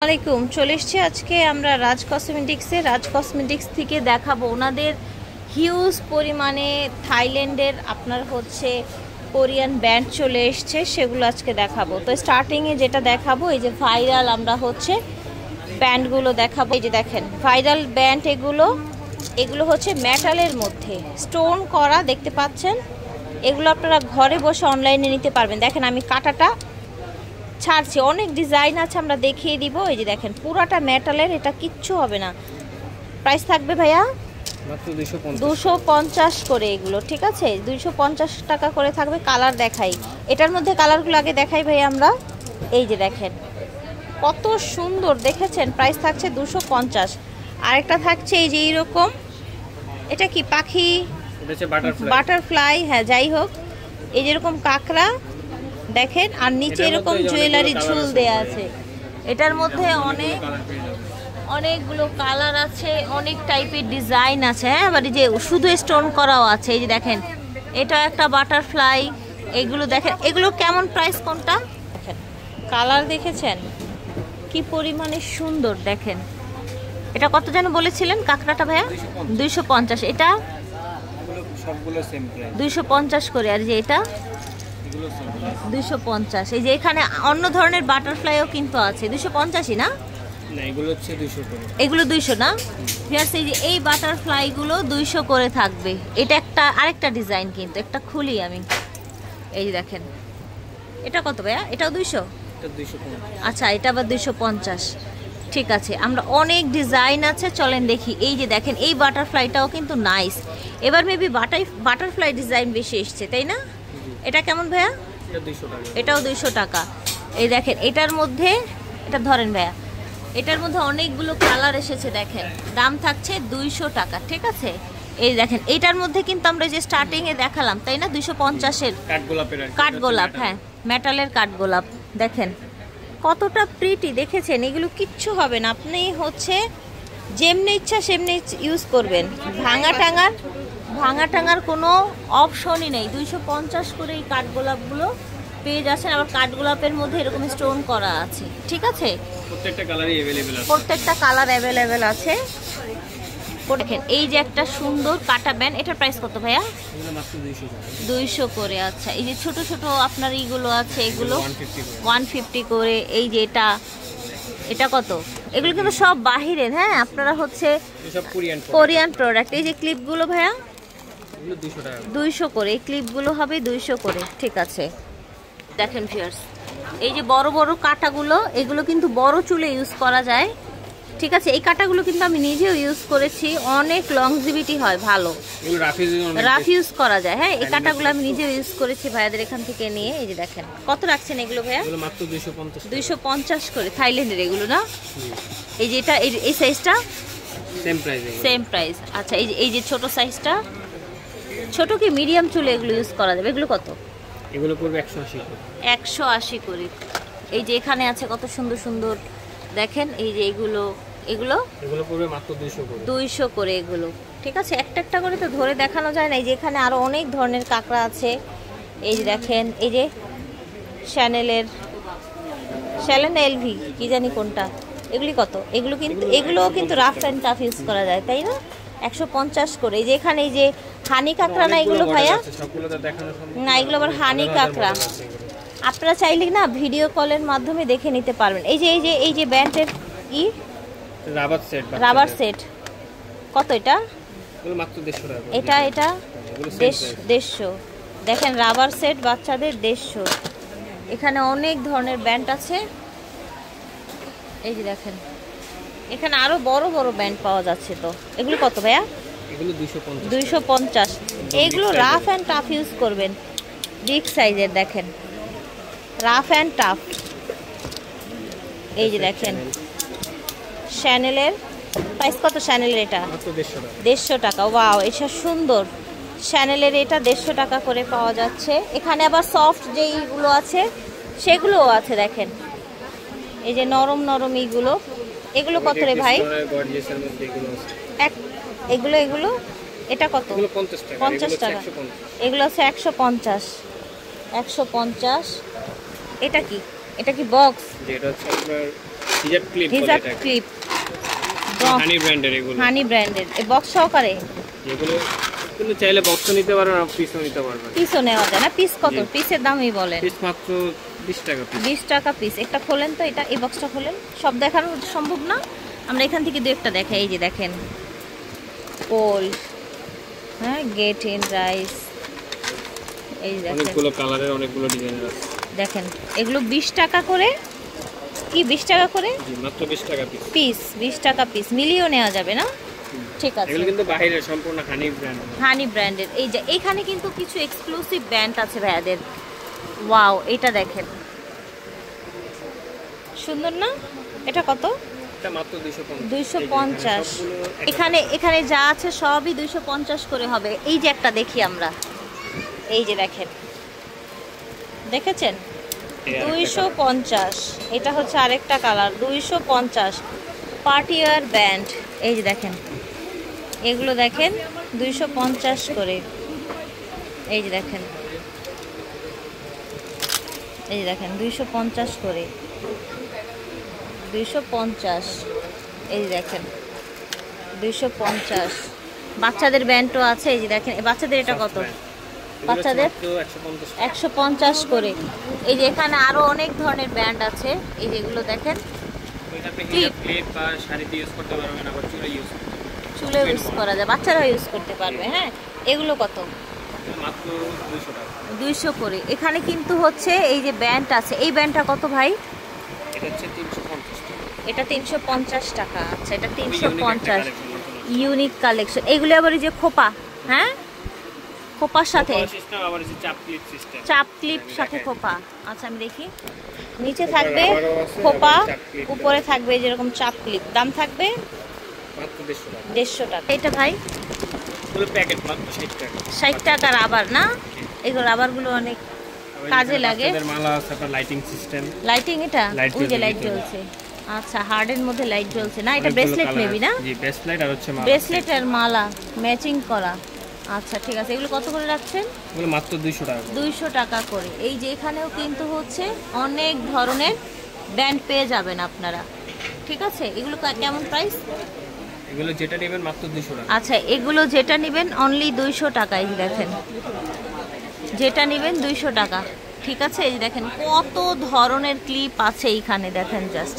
আসসালামাইকুম চলে এসেছি আজকে আমরা রাজ কসমেটিক্স থেকে দেখাবো ওনাদের হিউজ পরিমাণে থাইল্যান্ডের আপনার হচ্ছে কোরিয়ান ব্যান্ড চলে এসছে, সেগুলো আজকে দেখাবো। তো স্টার্টিংয়ে যেটা দেখাবো এই যে ভাইরাল আমরা হচ্ছে ব্যান্ডগুলো দেখাবো। এই যে দেখেন ভাইরাল ব্যান্ড, এগুলো হচ্ছে মেটালের মধ্যে স্টোন করা দেখতে পাচ্ছেন। এগুলো আপনারা ঘরে বসে অনলাইনে নিতে পারবেন। দেখেন আমি কাটাটা ছাড়ছি, অনেক ডিজাইন আছে আমরা দেখিয়ে দিব। এই যে দেখেন পুরাটা মেটালের, এটা কিচ্ছু হবে না। প্রাইস থাকবে ভাইয়া মাত্র 250 করে এগুলো, ঠিক আছে 250 টাকা করে থাকবে। কালার দেখাই, এটার মধ্যে কালারগুলো আগে দেখাই ভাইয়া আমরা। এই যে দেখেন কত সুন্দর, দেখেছেন? প্রাইস থাকছে 250। আরেকটা থাকছে এই যে এইরকম, এটা কি পাখি? বাটারফ্লাই, হ্যাঁ যাই হোক, এই যেরকম কাঁকড়া দেখেন, আর নিচে এরকম জুয়েলারি ঝুল দেয়া আছে। এটার মধ্যে অনেকগুলো কালার আছে, অনেক টাইপের ডিজাইন আছে। হ্যাঁ, আবার এই যে শুধু স্টোন করাও আছে। এই যে দেখেন এটা একটা বাটারফ্লাই। এগুলো দেখেন, এগুলো কেমন প্রাইস কোনটা? দেখেন কালার দেখেছেন কি পরিমাণে সুন্দর। দেখেন এটা কত যেন বলেছিলেন কাঁকড়াটা ভাইয়া? 250। এটা সবগুলো সেম প্রাইস 250 করে। আর যে এটা 250। এই যে এখানে অন্য ধরনের বাটারফ্লাইও কিন্তু আছে, 250ই না? না, এগুলো হচ্ছে 200 করে। এগুলো 200 না? ভিউয়ার্স এই যে এই বাটারফ্লাইগুলো 200 করে থাকবে। এটা একটা আরেকটা ডিজাইন, কিন্তু একটা খুলি আমি। এই যে দেখেন এটা কত ভাইয়া? এটাও 200? এটা 250। আচ্ছা, এটা আবার 250। ঠিক আছে, আমরা অনেক ডিজাইন আছে, চলেন দেখি। এই যে দেখেন এই বাটারফ্লাইটাও কিন্তু নাইস। এবার মেবি বাটারফ্লাই ডিজাইন বেশি এসছে, তাই না? এটা কেমন ভাইয়া? এটা 200 টাকা। এটাও 200 টাকা। এই দেখেন এটার মধ্যে, এটা ধরেন ভাইয়া, এটার মধ্যে অনেকগুলো কালার এসেছে। দেখেন দাম থাকছে 200 টাকা, ঠিক আছে? এই দেখেন এটার মধ্যে কিন্তু আমরা যে স্টার্টিংয়ে দেখালাম, তাই না? 250-এর কাঠগোলাপ, হ্যাঁ মেটালের কাঠগোলাপ। দেখেন কতটা প্রিটি, দেখেছেন? এগুলো কিচ্ছু হবে না, আপনি হচ্ছে যেমনি ইচ্ছা সেমনি ইউজ করবেন। ভাঙা টাঙার কোনো অপশনই নেই। 250 করে এই কাঠগোলাপগুলো পেয়ে যাচ্ছেন। আবার কাঠগোলাপের মধ্যে এরকম স্টোন করা আছে, ঠিক আছে? প্রত্যেকটা কালারই अवेलेबल আছে। প্রত্যেকটা কালার अवेलेबल আছে। দেখেন এই যে একটা সুন্দর কাটা ব্যান্ড, এটার প্রাইস কত ভাইয়া? এগুলো মাত্র 200 টাকা। 200 করে। আচ্ছা, এই যে ছোট ছোট আপনার এইগুলো আছে, এগুলো 150 করে। এই যে এটা কত? এগুলো কিন্তু সব বাহিরের, হ্যাঁ আপনারা হচ্ছে সব কোরিয়ান প্রোডাক্ট। এই যে ক্লিপগুলো ভাইয়া এগুলো 200 টাকা। 200 করে এই ক্লিপগুলো হবে 200 করে, ঠিক আছে? দেখেন ভিউয়ার্স এই যে বড় বড় কাঁটাগুলো, এগুলো কিন্তু বড় চুলে ইউজ করা যায়, ঠিক আছে? এই কাঁটাগুলো কিন্তু আমি নিজেও ইউজ করেছি, অনেক লংজিভিটি হয়, ভালো রাফ ইউজ করা যায়। হ্যাঁ, এই কাঁটাগুলো আমি নিজেও ইউজ করেছি ভাইয়াদের এখান থেকে নিয়ে। এই যে দেখেন কত রাখছেন এগুলো ভাইয়া? এগুলো মাত্র 250। 250 করে থাইল্যান্ডের এগুলো না? এই যে এটা এই সাইজটা সেম প্রাইস। আচ্ছা, এই যে ছোট সাইজটা, ছোট কি মিডিয়াম চুলে এগুলো ইউজ করা যাবে। এগুলো কত? এগুলো পড়বে 180 করে। 180 করে। এই যে এখানে আছে কত সুন্দর সুন্দর, দেখেন এই যে এগুলো পড়বে মাত্র 200 করে। 200 করে এগুলো, ঠিক আছে? একটা একটা করে তো ধরে দেখানো যায় না। এই যে এখানে আরো অনেক ধরনের কাঁকড়া আছে। এই যে দেখেন এই যে শ্যানেল এলভি কি জানি কোনটা, এগুলি কত? এগুলোও কিন্তু রাফ অ্যান্ড টাফ ইউজ করা যায়, তাই না? 150 করে। এই যে এখানে এই যে হানি কাঁকড়া না এগুলো ভাইয়া? না, এগুলো আবার হানি কাঁকড়া। আপনারা চাইলে না ভিডিও কলের মাধ্যমে দেখে নিতে পারবেন। এই যে ব্যান্ডের রাবার সেট কত? এটা মাত্র 150 টাকা। এটা 150। দেখেন রাবার সেট বাচ্চাদের 150। এখানে অনেক ধরনের ব্যান্ড আছে। এই যে দেখেন এখানে আরো বড় বড় ব্যান্ড পাওয়া যাচ্ছে। তো এগুলো কত ভাইয়া? এগুলো 250। 250। এগুলো রাফ অ্যান্ড টাফ ইউজ করবেন, বিগ সাইজের। দেখেন রাফ অ্যান্ড টাফ। এই যে দেখেন শ্যানেলের প্রাইস কত? শ্যানেলের এটা 150 টাকা। ওয়াও, এটা সুন্দর। শ্যানেলের এটা 150 টাকা করে পাওয়া যাচ্ছে। এখানে আবার সফট যেইগুলো আছে সেগুলোও আছে। দেখেন এই যে নরম নরম এইগুলো, এগুলো কত রে ভাই? এগুলো এটা কত? 50 টাকা। এগুলো আছে 150। এটা কি বক্স? যেটা হচ্ছে আপনার হিজাব ক্লিপ বলে হিজাব এটাকে। ক্লিপ হানি ব্র্যান্ডের এগুলো। হানি ব্র্যান্ডের এই বক্স সহকারে এগুলো কিন্তু চাইলে বক্সও নিতে পারবেন আর পিসও নিতে পারবেন। পিসও নেওয়া যায় না? পিস কত? জি। পিসের দামই বলেন। পিস মাত্র 20 টাকা পিস। 20 টাকা পিস। একটা খোলেন তো, এটা এই বক্সটা খোলেন। সব দেখানো সম্ভব না, আমরা এখান থেকে দু একটা দেখাই। এই যে দেখেন কোল্ড, হ্যাঁ, গেট ইন রাইস, এই যে দেখেন অনেকগুলো কালারের অনেকগুলো ডিজাইনের আছে। দেখেন এগুলো 20 টাকা করে। কি 20 টাকা করে জি মাত্র 20 টাকা পিস। পিস? 20 টাকা পিস মিলিয়েও নেওয়া যাবে না? ঠিক আছে। এগুলো কিন্তু বাইরের সম্পূর্ণ হানি ব্র্যান্ড। হানি ব্র্যান্ডের। এই যে এখানে কিন্তু কিছু এক্সক্লুসিভ ব্র্যান্ড আছে ভাইয়াদের। ওয়াও, এটা দেখেন সুন্দর না? এটা কত? এটা মাত্র 250। 250। এখানে যা আছে সবই 250 করে হবে। এই যে একটা দেখি আমরা, এই যে দেখেন, দেখেছেন 250। এটা হচ্ছে আরেকটা কালার 250। পার্টিয়ার ব্যান্ড, এই যে দেখেন এগুলো দেখেন 250 করে। এই যে দেখেন, এই যে দেখেন 250 করে, 250। এই যে দেখেন 250। বাচ্চাদের ব্যান্ডও আছে। এই যে দেখেন বাচ্চাদের এটা কত? বাচ্চাদের 150 করে। এই যে এখানে আরো অনেক ধরনের ব্যান্ড আছে। এই যেগুলো দেখেন ক্লিপ বা শাড়ি দিয়ে ইউজ করতে পারবেন, আবার চুলে ইউজ চুলে ইউজ করা যায়, বাচ্চারা ইউজ করতে পারবে। হ্যাঁ, এগুলো কত? মাত্র 200 টাকা। 200 করে। এখানে কিন্তু হচ্ছে এই যে ব্যান্ড আছে, এই ব্যান্ডটা কত ভাই? এটা হচ্ছে 350 টাকা। এটা 350 টাকা। আচ্ছা, এটা খুবই unique 350। একটা collection। Unique collection. এগুলো আবার এই যে খোপা, হ্যাঁ, খোপার সাথে খোপা সিস্টেম, আবার এই যে চাপ ক্লিপ সিস্টেম। চাপ ক্লিপ সাথে খোপা। আচ্ছা, আমি দেখি। নিচে উপরে থাকবে রাবারও আছে, খোপা, আবার চাপ ক্লিপ উপরে থাকবে যেরকম চাপ ক্লিপ। দাম থাকবে মাত্র 150 টাকা। 150 টাকা। এটা ভাই পুরো প্যাকেট মাত্র 60 টাকা। 60 টাকা রাবার না? এগুলো রাবারগুলো অনেক আবার কাজে এখানে লাগে। বাচ্চাদের মালা আছে, আবার লাইটিং সিস্টেম। লাইটিং, এটা লাইট ওই যে জ্বলছে লাইট ভিতরে। জ্বলছে। আচ্ছা, হার্ডের মধ্যে লাইট জ্বলছে না? এটা অনেকগুলো ব্রেসলেট colour নেবি আছে। না? জি ব্রেসলেট আর হচ্ছে মালা। ব্রেসলেট আর মালা ম্যাচিং করা। আচ্ছা, ঠিক আছে। এগুলো কত করে রাখছেন? এগুলো মাত্র 200 টাকা। 200 টাকা করে। এই যে এখানেও কিন্তু হচ্ছে অনেক ধরনের ব্যান্ড পেয়ে যাবেন আপনারা। ঠিক আছে, এগুলো কেমন প্রাইস? এগুলো যেটা নেবেন মাত্র 200 টাকা। আচ্ছা, এগুলো যেটা নেবেন অনলি 200 টাকা। এই যে দেখেন, যেটা নেবেন 200 টাকা। ঠিক আছে, এই যে দেখেন কত ধরনের ক্লিপ আছে এইখানে, দেখেন জাস্ট